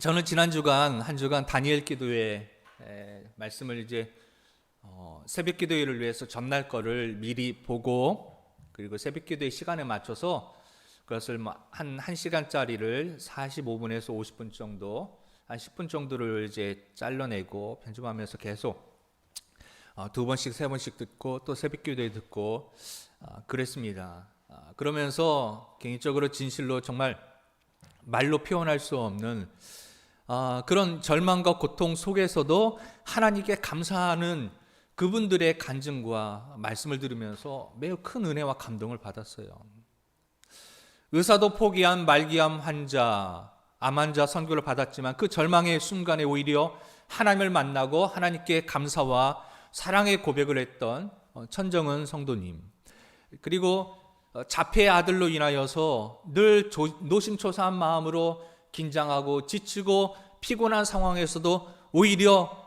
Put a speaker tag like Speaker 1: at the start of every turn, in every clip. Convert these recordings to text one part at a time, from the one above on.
Speaker 1: 저는 지난 주간 한 주간 다니엘 기도회 말씀을 이제 새벽 기도회를 위해서 전날 거를 미리 보고, 그리고 새벽 기도회 시간에 맞춰서 그것을 한 1시간짜리를 45분에서 50분 정도, 한 10분 정도를 이제 잘라내고 편집하면서 계속 두 번씩 세 번씩 듣고 또 새벽 기도회 듣고 그랬습니다. 그러면서 개인적으로 진실로 정말 말로 표현할 수 없는 그런 절망과 고통 속에서도 하나님께 감사하는 그분들의 간증과 말씀을 들으면서 매우 큰 은혜와 감동을 받았어요. 의사도 포기한 말기암 환자, 암 환자 선교를 받았지만 그 절망의 순간에 오히려 하나님을 만나고 하나님께 감사와 사랑의 고백을 했던 천정은 성도님, 그리고 자폐의 아들로 인하여서 늘 노심초사한 마음으로 긴장하고 지치고 피곤한 상황에서도 오히려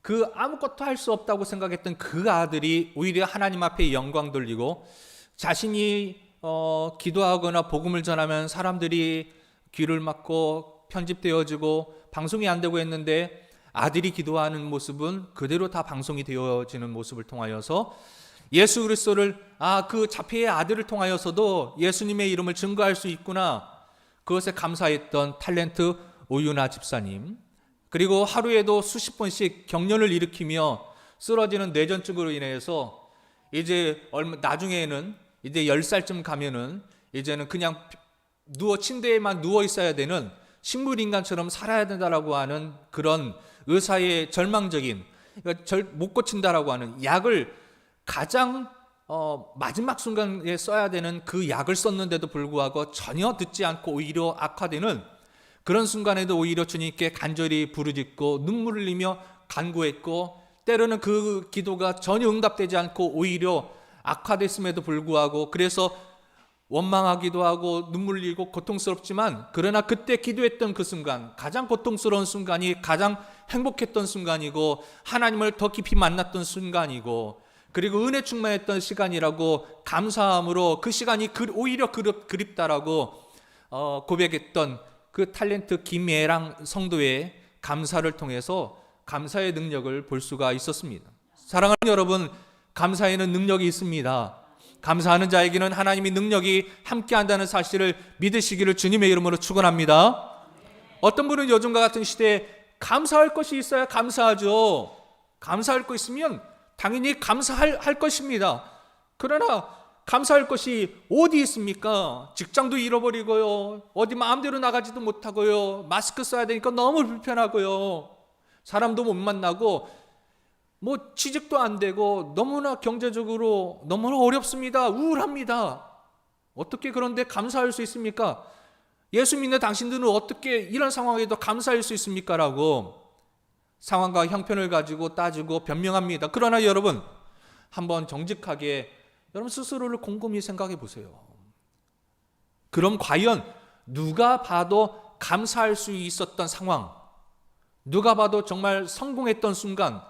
Speaker 1: 그 아무것도 할 수 없다고 생각했던 그 아들이 오히려 하나님 앞에 영광 돌리고, 자신이 기도하거나 복음을 전하면 사람들이 귀를 막고 편집되어지고 방송이 안 되고 했는데, 아들이 기도하는 모습은 그대로 다 방송이 되어지는 모습을 통하여서 예수 그리스도를 그 자폐의 아들을 통하여서도 예수님의 이름을 증거할 수 있구나, 그것에 감사했던 탤런트 오윤아 집사님, 그리고 하루에도 수십 번씩 경련을 일으키며 쓰러지는 뇌전증으로 인해서 이제 나중에는 이제 10살쯤 가면은 이제는 그냥 침대에만 누워 있어야 되는 식물인간처럼 살아야 된다라고 하는 그런 의사의 절망적인, 그러니까 못 고친다라고 하는 약을 가장 마지막 순간에 써야 되는 그 약을 썼는데도 불구하고 전혀 듣지 않고 오히려 악화되는 그런 순간에도 오히려 주님께 간절히 부르짖고 눈물을 흘리며 간구했고, 때로는 그 기도가 전혀 응답되지 않고 오히려 악화됐음에도 불구하고, 그래서 원망하기도 하고 눈물 흘리고 고통스럽지만, 그러나 그때 기도했던 그 순간, 가장 고통스러운 순간이 가장 행복했던 순간이고 하나님을 더 깊이 만났던 순간이고, 그리고 은혜 충만했던 시간이라고 감사함으로 그 시간이 오히려 그립다라고 고백했던 그 탤런트 김예랑 성도의 감사를 통해서 감사의 능력을 볼 수가 있었습니다. 사랑하는 여러분, 감사에는 능력이 있습니다. 감사하는 자에게는 하나님의 능력이 함께한다는 사실을 믿으시기를 주님의 이름으로 축원합니다. 어떤 분은 요즘과 같은 시대에 감사할 것이 있어야 감사하죠. 감사할 거 있으면 당연히 감사할 것입니다. 그러나 감사할 것이 어디 있습니까? 직장도 잃어버리고요, 어디 마음대로 나가지도 못하고요, 마스크 써야 되니까 너무 불편하고요, 사람도 못 만나고 취직도 안 되고 너무나 경제적으로 너무나 어렵습니다. 우울합니다. 어떻게 그런데 감사할 수 있습니까? 예수 믿는 당신들은 어떻게 이런 상황에도 감사할 수 있습니까? 라고 상황과 형편을 가지고 따지고 변명합니다. 그러나 여러분, 한번 정직하게 여러분 스스로를 곰곰이 생각해 보세요. 그럼 과연 누가 봐도 감사할 수 있었던 상황, 누가 봐도 정말 성공했던 순간,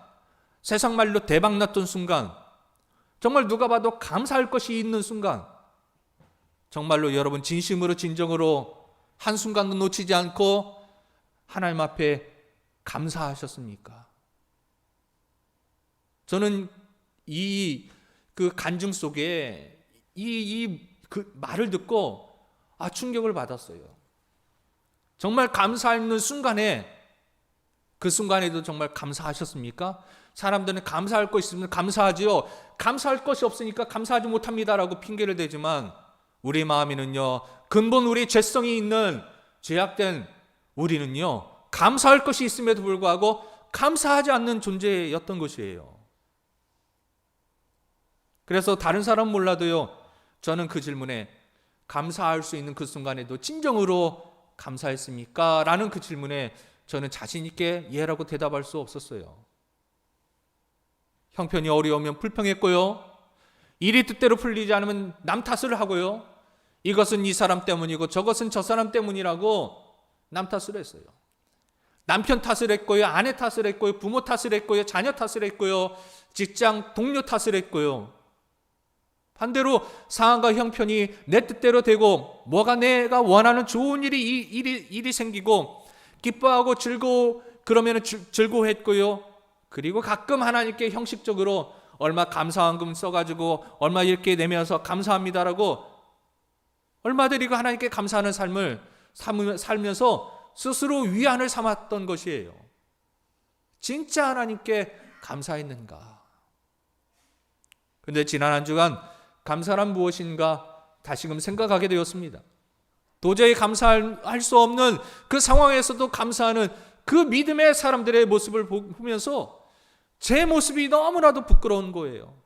Speaker 1: 세상 말로 대박났던 순간, 정말 누가 봐도 감사할 것이 있는 순간, 정말로 여러분 진심으로 진정으로 한순간도 놓치지 않고 하나님 앞에 감사하셨습니까? 저는 그 간증 속에 그 말을 듣고 충격을 받았어요. 정말 감사하는 순간에, 그 순간에도 정말 감사하셨습니까? 사람들은 감사할 것이 있으면 감사하지요, 감사할 것이 없으니까 감사하지 못합니다라고 핑계를 대지만, 우리 마음에는요, 근본 우리 죄성이 있는 죄악된 우리는요, 감사할 것이 있음에도 불구하고 감사하지 않는 존재였던 것이에요. 그래서 다른 사람 몰라도요, 저는 그 질문에 감사할 수 있는 그 순간에도 진정으로 감사했습니까? 라는 그 질문에 저는 자신 있게 예라고 대답할 수 없었어요. 형편이 어려우면 불평했고요, 일이 뜻대로 풀리지 않으면 남 탓을 하고요, 이것은 이 사람 때문이고 저것은 저 사람 때문이라고 남 탓을 했어요. 남편 탓을 했고요, 아내 탓을 했고요, 부모 탓을 했고요, 자녀 탓을 했고요, 직장 동료 탓을 했고요. 반대로 상황과 형편이 내 뜻대로 되고 내가 원하는 좋은 일이 생기고 기뻐하고 그러면은 즐거워했고요. 그리고 가끔 하나님께 형식적으로 얼마 감사한금 써가지고 얼마 이렇게 내면서 감사합니다라고 얼마 드리고 하나님께 감사하는 삶을 살면서 스스로 위안을 삼았던 것이에요. 진짜 하나님께 감사했는가? 근데 지난 한 주간 감사란 무엇인가 다시금 생각하게 되었습니다. 도저히 감사할 수 없는 그 상황에서도 감사하는 그 믿음의 사람들의 모습을 보면서 제 모습이 너무나도 부끄러운 거예요.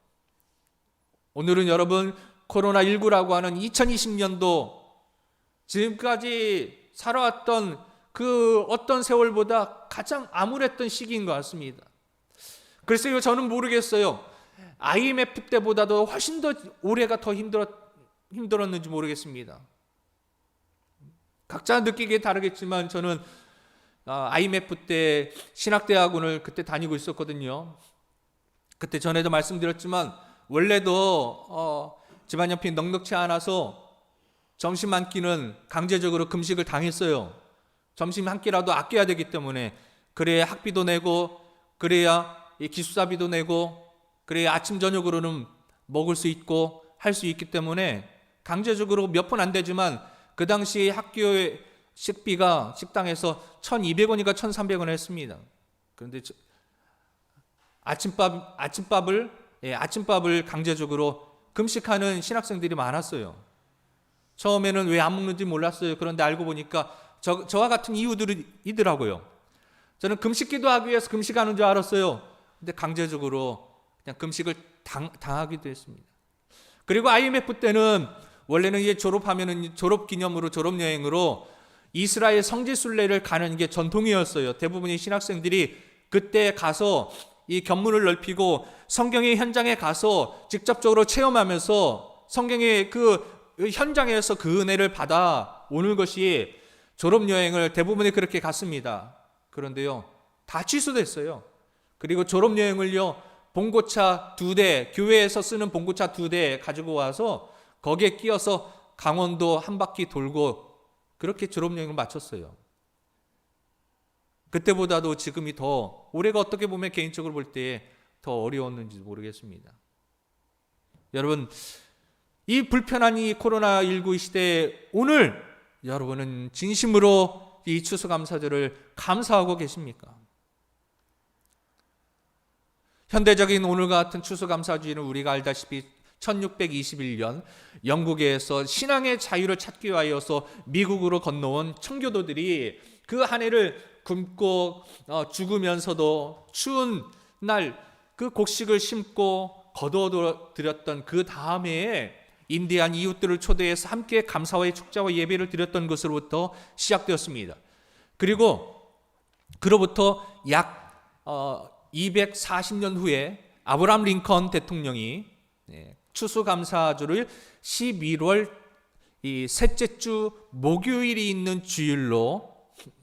Speaker 1: 오늘은 여러분 코로나19라고 하는 2020년도 지금까지 살아왔던 그 어떤 세월보다 가장 암울했던 시기인 것 같습니다. 글쎄요, 저는 모르겠어요. IMF 때보다도 훨씬 더 올해가 더 힘들었는지 모르겠습니다. 각자 느끼기에 다르겠지만 저는 IMF 때 신학대학원을 그때 다니고 있었거든요. 그때 전에도 말씀드렸지만 원래도 집안 형편이 넉넉치 않아서 점심 한 끼는 강제적으로 금식을 당했어요. 점심 한 끼라도 아껴야 되기 때문에 그래야 학비도 내고 그래야 기숙사비도 내고 그래야 아침 저녁으로는 먹을 수 있고 할 수 있기 때문에 강제적으로 몇 푼 안 되지만 그 당시 학교의 식비가 식당에서 1,200원인가 1,300원 했습니다. 그런데 아침밥을 강제적으로 금식하는 신학생들이 많았어요. 처음에는 왜 안 먹는지 몰랐어요. 그런데 알고 보니까 저와 같은 이유들이 있더라고요. 저는 금식기도 하기 위해서 금식하는 줄 알았어요. 근데 강제적으로 그냥 금식을 당하기도 했습니다. 그리고 IMF 때는 원래는 이제 졸업하면은 졸업 기념으로 졸업 여행으로 이스라엘 성지순례를 가는 게 전통이었어요. 대부분의 신학생들이 그때 가서 이 견문을 넓히고 성경의 현장에 가서 직접적으로 체험하면서 성경의 그 현장에서 그 은혜를 받아 오는 것이 졸업 여행을 대부분이 그렇게 갔습니다. 그런데요, 다 취소됐어요. 그리고 졸업 여행을요, 봉고차 2대, 교회에서 쓰는 봉고차 2대 가지고 와서 거기에 끼어서 강원도 한 바퀴 돌고 그렇게 졸업여행을 마쳤어요. 그때보다도 지금이 더 올해가 어떻게 보면 개인적으로 볼 때 더 어려웠는지 모르겠습니다. 여러분, 이 불편한 이 코로나19 시대에 오늘 여러분은 진심으로 이 추수감사절을 감사하고 계십니까? 현대적인 오늘 같은 추수감사주의는 우리가 알다시피 1621년 영국에서 신앙의 자유를 찾기 위하여서 미국으로 건너온 청교도들이 그 한 해를 굶고 죽으면서도 추운 날 그 곡식을 심고 거두어들였던 그 다음에 인디안 이웃들을 초대해서 함께 감사와의 축제와 예배를 드렸던 것으로부터 시작되었습니다. 그로부터 약 240년 후에 아브라함 링컨 대통령이 추수감사주를 11월 이 셋째 주 목요일이 있는 주일로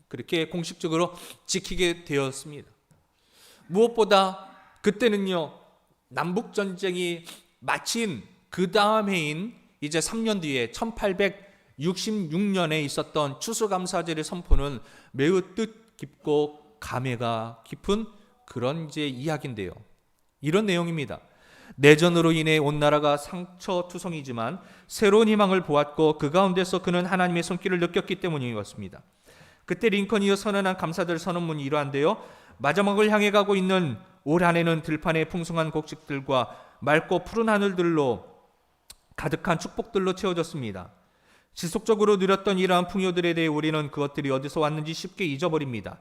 Speaker 1: 그렇게 공식적으로 지키게 되었습니다. 무엇보다 그때는요, 남북전쟁이 마친 그 다음 해인 이제 3년 뒤에 1866년에 있었던 추수감사절의 선포는 매우 뜻깊고 감회가 깊은 그런 이제 이야기인데요. 이런 내용입니다. 내전으로 인해 온 나라가 상처투성이지만 새로운 희망을 보았고 그 가운데서 그는 하나님의 손길을 느꼈기 때문이었습니다. 그때 링컨이 선언한 감사절 선언문이 이러한데요. 마지막을 향해 가고 있는 올 한 해는 들판의 풍성한 곡식들과 맑고 푸른 하늘들로 가득한 축복들로 채워졌습니다. 지속적으로 누렸던 이러한 풍요들에 대해 우리는 그것들이 어디서 왔는지 쉽게 잊어버립니다.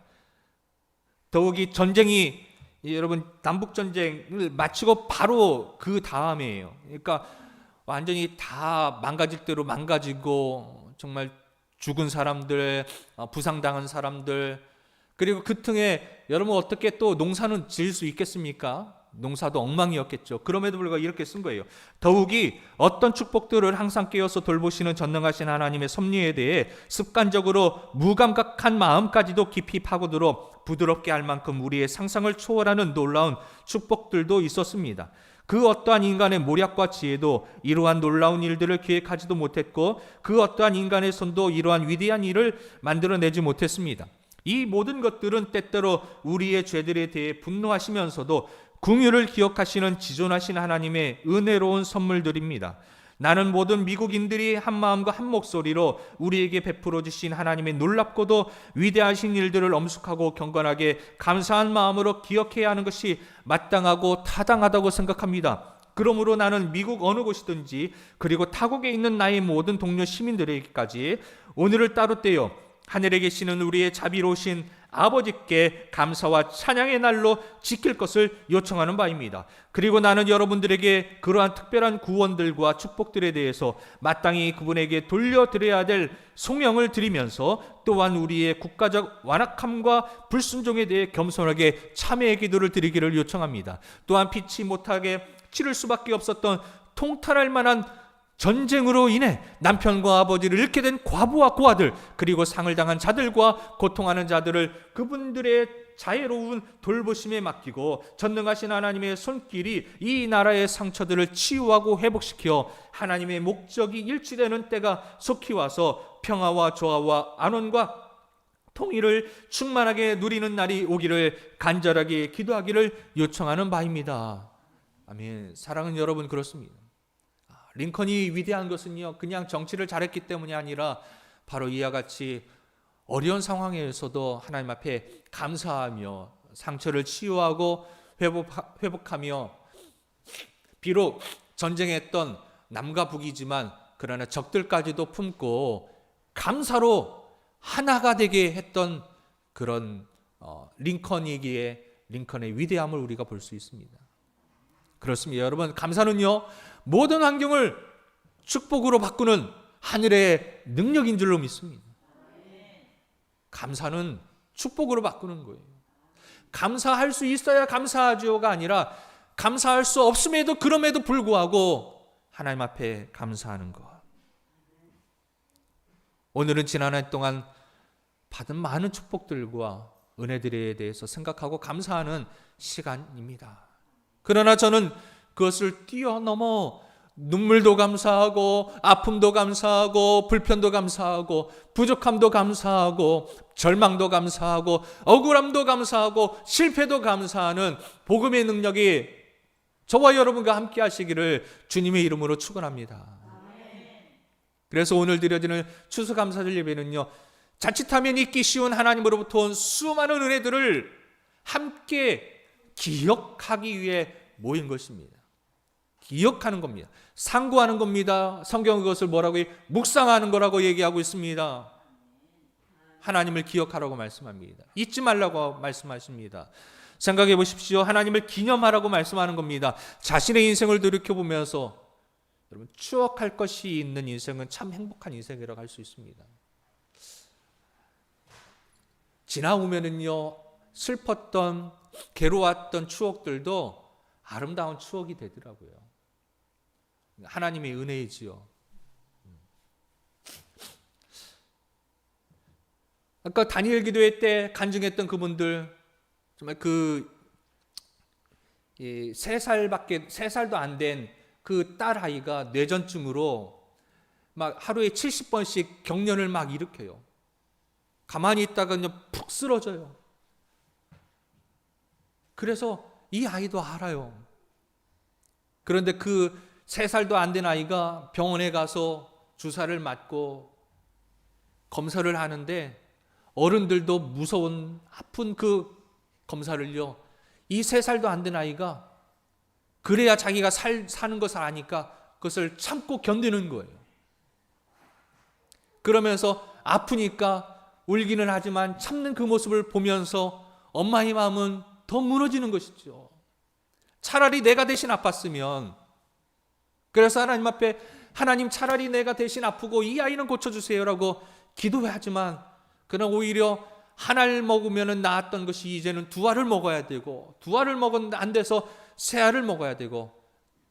Speaker 1: 더욱이 전쟁이 여러분 남북전쟁을 마치고 바로 그 다음이에요. 그러니까 완전히 다 망가질 대로 망가지고 정말 죽은 사람들, 부상당한 사람들, 그리고 그 틈에 여러분 어떻게 또 농사는 지을 수 있겠습니까? 농사도 엉망이었겠죠. 그럼에도 불구하고 이렇게 쓴 거예요. 더욱이 어떤 축복들을 항상 깨어서 돌보시는 전능하신 하나님의 섭리에 대해 습관적으로 무감각한 마음까지도 깊이 파고들어 부드럽게 할 만큼 우리의 상상을 초월하는 놀라운 축복들도 있었습니다. 그 어떠한 인간의 모략과 지혜도 이러한 놀라운 일들을 기획하지도 못했고 그 어떠한 인간의 손도 이러한 위대한 일을 만들어내지 못했습니다. 이 모든 것들은 때때로 우리의 죄들에 대해 분노하시면서도 긍휼을 기억하시는 지존하신 하나님의 은혜로운 선물들입니다. 나는 모든 미국인들이 한 마음과 한 목소리로 우리에게 베풀어 주신 하나님의 놀랍고도 위대하신 일들을 엄숙하고 경건하게 감사한 마음으로 기억해야 하는 것이 마땅하고 타당하다고 생각합니다. 그러므로 나는 미국 어느 곳이든지 그리고 타국에 있는 나의 모든 동료 시민들에게까지 오늘을 따로 떼어 하늘에 계시는 우리의 자비로우신 아버지께 감사와 찬양의 날로 지킬 것을 요청하는 바입니다. 그리고 나는 여러분들에게 그러한 특별한 구원들과 축복들에 대해서 마땅히 그분에게 돌려드려야 될 송영을 드리면서 또한 우리의 국가적 완악함과 불순종에 대해 겸손하게 참회의 기도를 드리기를 요청합니다. 또한 피치 못하게 치를 수밖에 없었던 통탈할 만한 전쟁으로 인해 남편과 아버지를 잃게 된 과부와 고아들, 그리고 상을 당한 자들과 고통하는 자들을 그분들의 자애로운 돌보심에 맡기고 전능하신 하나님의 손길이 이 나라의 상처들을 치유하고 회복시켜 하나님의 목적이 일치되는 때가 속히 와서 평화와 조화와 안원과 통일을 충만하게 누리는 날이 오기를 간절하게 기도하기를 요청하는 바입니다. 아멘. 사랑하는 여러분, 그렇습니다. 링컨이 위대한 것은요, 그냥 정치를 잘했기 때문이 아니라 바로 이와 같이 어려운 상황에서도 하나님 앞에 감사하며 상처를 치유하고 회복하며 비록 전쟁했던 남과 북이지만 그러나 적들까지도 품고 감사로 하나가 되게 했던 그런 링컨이기에 링컨의 위대함을 우리가 볼 수 있습니다. 그렇습니다. 여러분, 감사는요, 모든 환경을 축복으로 바꾸는 하늘의 능력인 줄로 믿습니다. 감사는 축복으로 바꾸는 거예요. 감사할 수 있어야 감사하죠가 아니라 감사할 수 없음에도 그럼에도 불구하고 하나님 앞에 감사하는 것. 오늘은 지난 한 동안 받은 많은 축복들과 은혜들에 대해서 생각하고 감사하는 시간입니다. 그러나 저는 그것을 뛰어넘어 눈물도 감사하고 아픔도 감사하고 불편도 감사하고 부족함도 감사하고 절망도 감사하고 억울함도 감사하고 실패도 감사하는 복음의 능력이 저와 여러분과 함께 하시기를 주님의 이름으로 축원합니다. 그래서 오늘 드려지는 추수감사절 예배는요, 자칫하면 잊기 쉬운 하나님으로부터 온 수많은 은혜들을 함께 기억하기 위해 모인 것입니다. 기억하는 겁니다. 상고하는 겁니다. 성경은 그것을 뭐라고 묵상하는 거라고 얘기하고 있습니다. 하나님을 기억하라고 말씀합니다. 잊지 말라고 말씀하십니다. 생각해 보십시오. 하나님을 기념하라고 말씀하는 겁니다. 자신의 인생을 돌이켜보면서 여러분, 추억할 것이 있는 인생은 참 행복한 인생이라고 할 수 있습니다. 지나오면은요, 슬펐던 괴로웠던 추억들도 아름다운 추억이 되더라고요. 하나님의 은혜이지요. 아까 다니엘 기도회 때 간증했던 그분들, 정말 그 3살도 안 된 그 딸 아이가 뇌전증으로 막 하루에 70번씩 경련을 막 일으켜요. 가만히 있다가 그냥 푹 쓰러져요. 그래서 이 아이도 알아요. 그런데 그 3살도 안 된 아이가 병원에 가서 주사를 맞고 검사를 하는데 어른들도 무서운 아픈 그 검사를요, 이 3살도 안 된 아이가 그래야 자기가 사는 것을 아니까 그것을 참고 견디는 거예요. 그러면서 아프니까 울기는 하지만 참는 그 모습을 보면서 엄마의 마음은 더 무너지는 것이죠. 차라리 내가 대신 아팠으면, 그래서 하나님 앞에 하나님 차라리 내가 대신 아프고 이 아이는 고쳐주세요라고 기도하지만, 그러나 오히려 하나를 먹으면 나았던 것이 이제는 2알을 먹어야 되고, 2알을 먹었는데 안 돼서 3알을 먹어야 되고,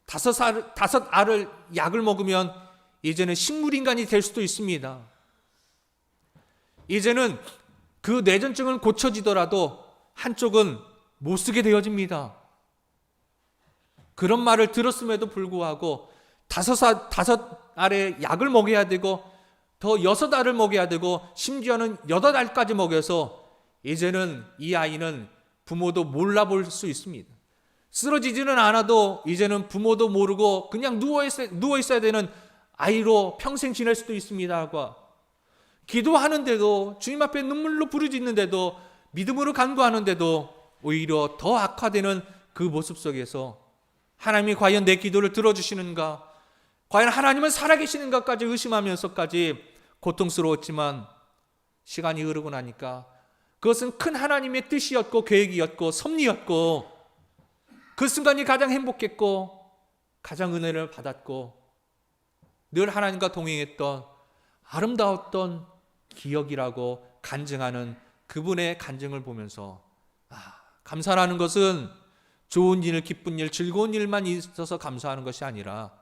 Speaker 1: 5알을 약을 먹으면 이제는 식물인간이 될 수도 있습니다. 이제는 그 뇌전증은 고쳐지더라도 한쪽은 못 쓰게 되어집니다. 그런 말을 들었음에도 불구하고 5알의 약을 먹여야 되고 더 6알을 먹여야 되고 심지어는 8알까지 먹여서 이제는 이 아이는 부모도 몰라볼 수 있습니다. 쓰러지지는 않아도 이제는 부모도 모르고 그냥 누워 있어야 되는 아이로 평생 지낼 수도 있습니다. 기도하는데도, 주님 앞에 눈물로 부르짖는데도, 믿음으로 간구하는데도 오히려 더 악화되는 그 모습 속에서 하나님이 과연 내 기도를 들어주시는가, 과연 하나님은 살아계시는가까지 의심하면서까지 고통스러웠지만, 시간이 흐르고 나니까 그것은 큰 하나님의 뜻이었고 계획이었고 섭리였고, 그 순간이 가장 행복했고 가장 은혜를 받았고 늘 하나님과 동행했던 아름다웠던 기억이라고 간증하는 그분의 간증을 보면서, 감사라는 것은 좋은 일, 기쁜 일, 즐거운 일만 있어서 감사하는 것이 아니라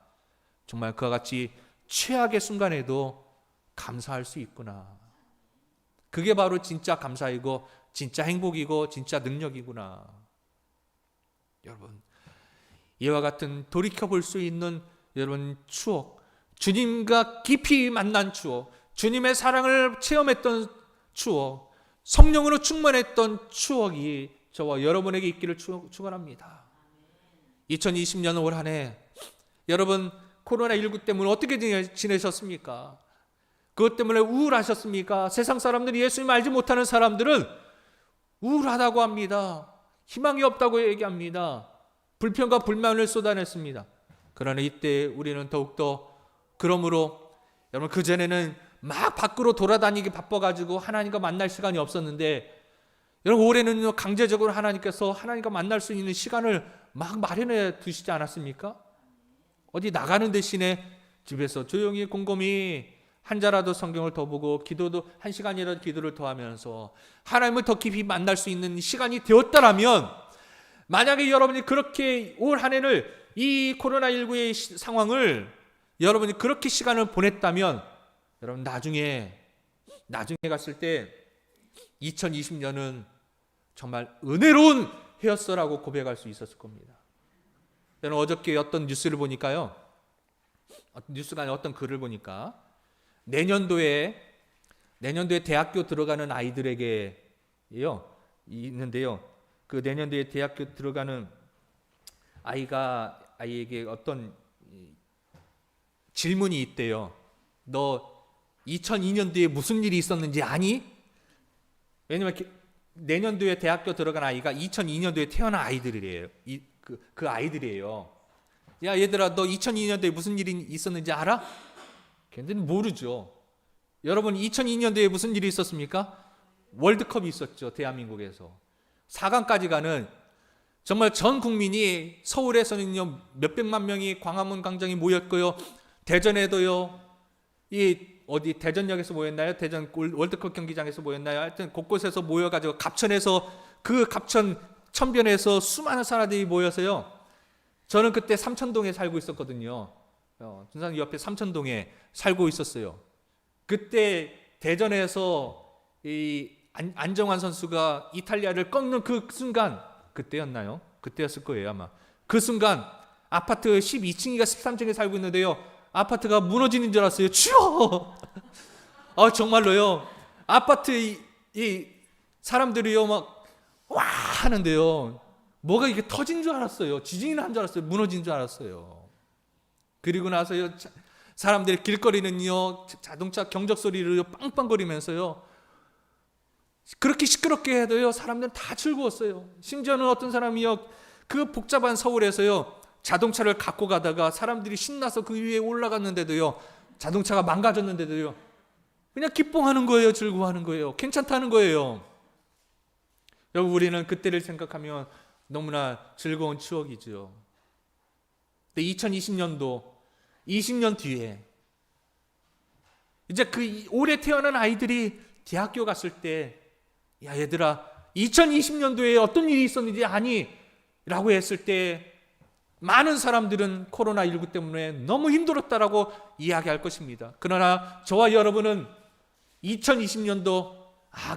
Speaker 1: 정말 그와 같이 최악의 순간에도 감사할 수 있구나. 그게 바로 진짜 감사이고 진짜 행복이고 진짜 능력이구나. 여러분, 이와 같은 돌이켜볼 수 있는 여러분 추억, 주님과 깊이 만난 추억, 주님의 사랑을 체험했던 추억, 성령으로 충만했던 추억이 저와 여러분에게 있기를 축원합니다. 2020년 올 한 해 여러분 코로나19 때문에 어떻게 지내셨습니까? 그것 때문에 우울하셨습니까? 세상 사람들이 예수님 알지 못하는 사람들은 우울하다고 합니다. 희망이 없다고 얘기합니다. 불평과 불만을 쏟아냈습니다. 그러나 이때 우리는 더욱더, 그러므로 여러분 그전에는 막 밖으로 돌아다니기 바빠가지고 하나님과 만날 시간이 없었는데, 여러분 올해는 강제적으로 하나님께서 하나님과 만날 수 있는 시간을 막 마련해 두시지 않았습니까? 어디 나가는 대신에 집에서 조용히 곰곰이 한 자라도 성경을 더 보고 기도도 한 시간이라도 기도를 더 하면서 하나님을 더 깊이 만날 수 있는 시간이 되었다라면, 만약에 여러분이 그렇게 올 한 해를 이 코로나19의 상황을 여러분이 그렇게 시간을 보냈다면, 여러분 나중에 갔을 때 2020년은 정말 은혜로운 해였어라고 고백할 수 있었을 겁니다. 저는 어저께 어떤 뉴스를 보니까요, 뉴스가 아니라 어떤 글을 보니까 내년도에 대학교 들어가는 아이들에게요 있는데요, 그 내년도에 대학교 들어가는 아이에게 어떤 질문이 있대요. 너 2002년도에 무슨 일이 있었는지 아니? 왜냐면 내년도에 대학교 들어간 아이가 2002년도에 태어난 아이들이에요. 그 아이들이에요. 야 얘들아, 너 2002년도에 무슨 일이 있었는지 알아? 걔들은 모르죠. 여러분 2002년도에 무슨 일이 있었습니까? 월드컵이 있었죠. 대한민국에서 4강까지 가는, 정말 전 국민이, 서울에서는요 몇백만 명이 광화문 광장에 모였고요, 대전에도요, 어디 대전역에서 모였나요? 대전 월드컵 경기장에서 모였나요? 하여튼 곳곳에서 모여가지고 갑천에서, 그 갑천 천변에서 수많은 사람들이 모여서요, 저는 그때 삼천동에 살고 있었거든요. 준산 옆에 삼천동에 살고 있었어요. 그때 대전에서 이 안정환 선수가 이탈리아를 꺾는 그 순간, 그때였나요? 그때였을 거예요 아마. 그 순간 아파트 12층인가 13층에 살고 있는데요, 아파트가 무너지는 줄 알았어요. 주여! 정말로요. 아파트 이 사람들이요 막 와 하는데요, 뭐가 이게 터진 줄 알았어요. 지진이 난 줄 알았어요. 무너진 줄 알았어요. 그리고 나서요, 사람들이 길거리는요 자동차 경적 소리를 빵빵거리면서요, 그렇게 시끄럽게 해도요 사람들은 다 즐거웠어요. 심지어는 어떤 사람이요, 그 복잡한 서울에서요 자동차를 갖고 가다가 사람들이 신나서 그 위에 올라갔는데도요, 자동차가 망가졌는데도요 그냥 기뻐하는 거예요. 즐거워하는 거예요. 괜찮다는 거예요. 여러분 우리는 그때를 생각하면 너무나 즐거운 추억이죠. 근데 2020년도 20년 뒤에 이제 그 올해 태어난 아이들이 대학교 갔을 때, 야 얘들아 2020년도에 어떤 일이 있었는지 아니? 라고 했을 때 많은 사람들은 코로나19 때문에 너무 힘들었다라고 이야기할 것입니다. 그러나 저와 여러분은 2020년도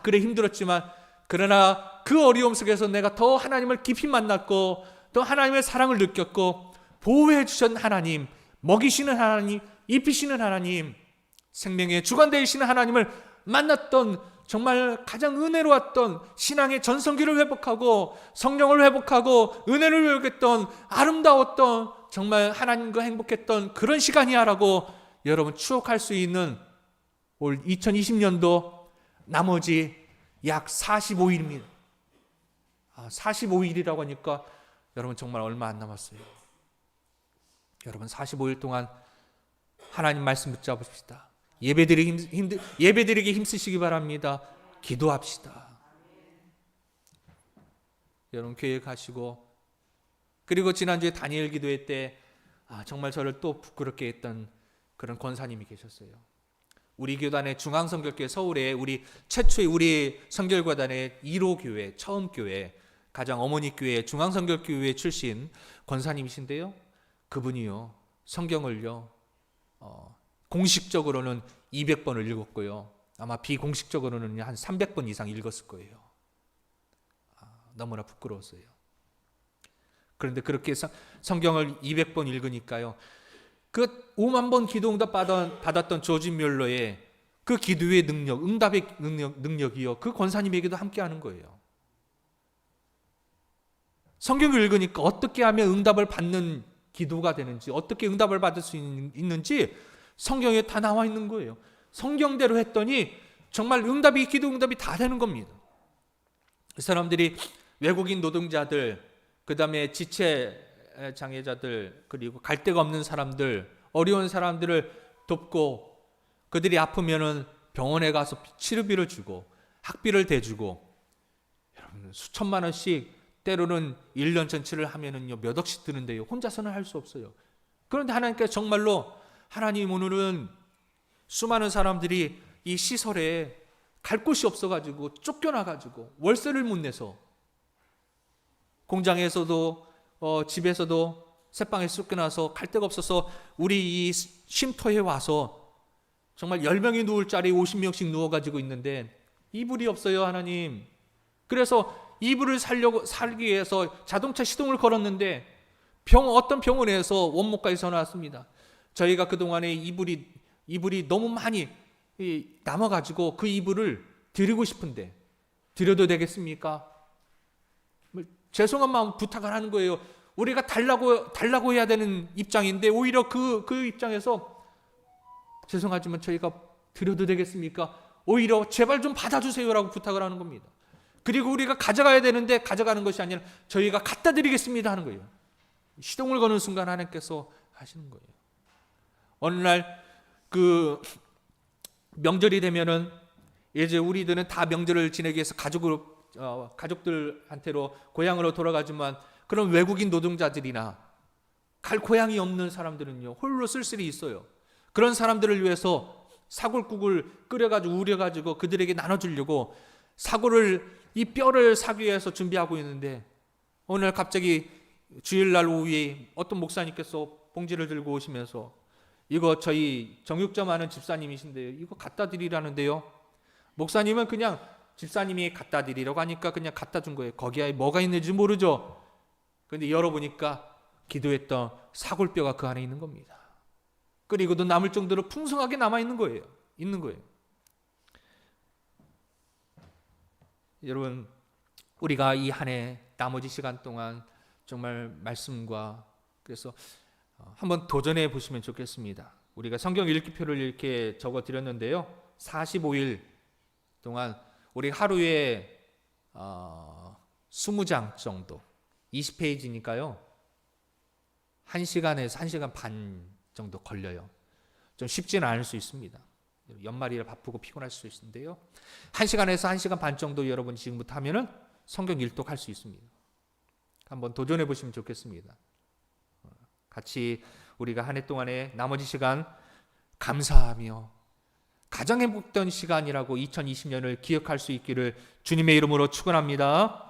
Speaker 1: 그래 힘들었지만, 그러나 그 어려움 속에서 내가 더 하나님을 깊이 만났고 또 하나님의 사랑을 느꼈고, 보호해 주신 하나님, 먹이시는 하나님, 입히시는 하나님, 생명의 주관 되시는 하나님을 만났던 정말 가장 은혜로웠던 신앙의 전성기를 회복하고 성령을 회복하고 은혜를 회복했던 아름다웠던 정말 하나님과 행복했던 그런 시간이야라고 여러분 추억할 수 있는 올 2020년도 나머지 약 45일입니다. 45일이라고 하니까 여러분 정말 얼마 안 남았어요. 여러분 45일 동안 하나님 말씀 붙잡읍시다. 예배드리기 힘쓰시기 바랍니다. 기도합시다. 여러분 교회 가시고, 그리고 지난주에 다니엘 기도회 때 정말 저를 또 부끄럽게 했던 그런 권사님이 계셨어요. 우리 교단의 중앙성결교회 서울에 우리 최초의 우리 성결과단의 1호 교회, 처음 교회, 가장 어머니 교회 중앙성결교회 출신 권사님이신데요. 그분이요 성경을요 공식적으로는 200번을 읽었고요. 아마 비공식적으로는 한 300번 이상 읽었을 거예요. 너무나 부끄러웠어요. 그런데 그렇게 성경을 200번 읽으니까요. 그 5만 번 기도응답 받았던 조지 뮬러의 그 기도의 능력, 응답의 능력이요. 그 권사님에게도 함께하는 거예요. 성경을 읽으니까 어떻게 하면 응답을 받는 기도가 되는지, 어떻게 응답을 받을 수 있는지 성경에 다 나와 있는 거예요. 성경대로 했더니 정말 기도 응답이 다 되는 겁니다. 이 사람들이 외국인 노동자들, 그 다음에 지체 장애자들, 그리고 갈 데가 없는 사람들, 어려운 사람들을 돕고, 그들이 아프면은 병원에 가서 치료비를 주고 학비를 대주고, 여러분 수천만 원씩, 때로는 1년 전치를 하면은요 몇 억씩 드는데요, 혼자서는 할 수 없어요. 그런데 하나님께서 정말로, 하나님 오늘은 수많은 사람들이 이 시설에 갈 곳이 없어가지고 쫓겨나가지고 월세를 못 내서, 공장에서도 집에서도 새방에 쫓겨나서 갈 데가 없어서 우리 이 쉼터에 와서 정말 10명이 누울 자리에 50명씩 누워가지고 있는데 이불이 없어요, 하나님. 그래서 이불을 살기 위해서 자동차 시동을 걸었는데 어떤 병원에서 원목까지 전화 왔습니다. 저희가 그동안에 이불이 너무 많이 남아가지고 그 이불을 드리고 싶은데 드려도 되겠습니까? 죄송한 마음 부탁을 하는 거예요. 우리가 달라고 해야 되는 입장인데 오히려 그 입장에서 죄송하지만 저희가 드려도 되겠습니까? 오히려 제발 좀 받아주세요라고 부탁을 하는 겁니다. 그리고 우리가 가져가야 되는데 가져가는 것이 아니라 저희가 갖다 드리겠습니다 하는 거예요. 시동을 거는 순간 하나님께서 하시는 거예요. 어느 날 그 명절이 되면은 이제 우리들은 다 명절을 지내기 위해서 가족들한테로 고향으로 돌아가지만, 그런 외국인 노동자들이나 갈 고향이 없는 사람들은요 홀로 쓸쓸히 있어요. 그런 사람들을 위해서 사골국을 끓여가지고 우려가지고 그들에게 나눠주려고 이 뼈를 사기 위해서 준비하고 있는데, 오늘 갑자기 주일날 오후에 어떤 목사님께서 봉지를 들고 오시면서 이거 저희 정육점 하는 집사님이신데요, 이거 갖다 드리라는데요. 목사님은 그냥 집사님이 갖다 드리라고 하니까 그냥 갖다 준 거예요. 거기에 뭐가 있는지 모르죠. 그런데 열어보니까 기도했던 사골뼈가 그 안에 있는 겁니다. 그리고도 남을 정도로 풍성하게 남아있는 거예요. 여러분, 우리가 이 한 해 나머지 시간 동안 정말 말씀과, 그래서 한번 도전해 보시면 좋겠습니다. 우리가 성경 읽기표를 이렇게 적어 드렸는데요, 45일 동안 우리 하루에 20장 정도, 20페이지니까요 1시간에서 1시간 반 정도 걸려요. 좀 쉽지는 않을 수 있습니다. 연말이라 바쁘고 피곤할 수 있는데요, 1시간에서 1시간 반 정도 여러분 지금부터 하면은 성경 일독할 수 있습니다. 한번 도전해 보시면 좋겠습니다. 같이 우리가 한 해 동안에 나머지 시간 감사하며 가장 행복했던 시간이라고 2020년을 기억할 수 있기를 주님의 이름으로 축원합니다.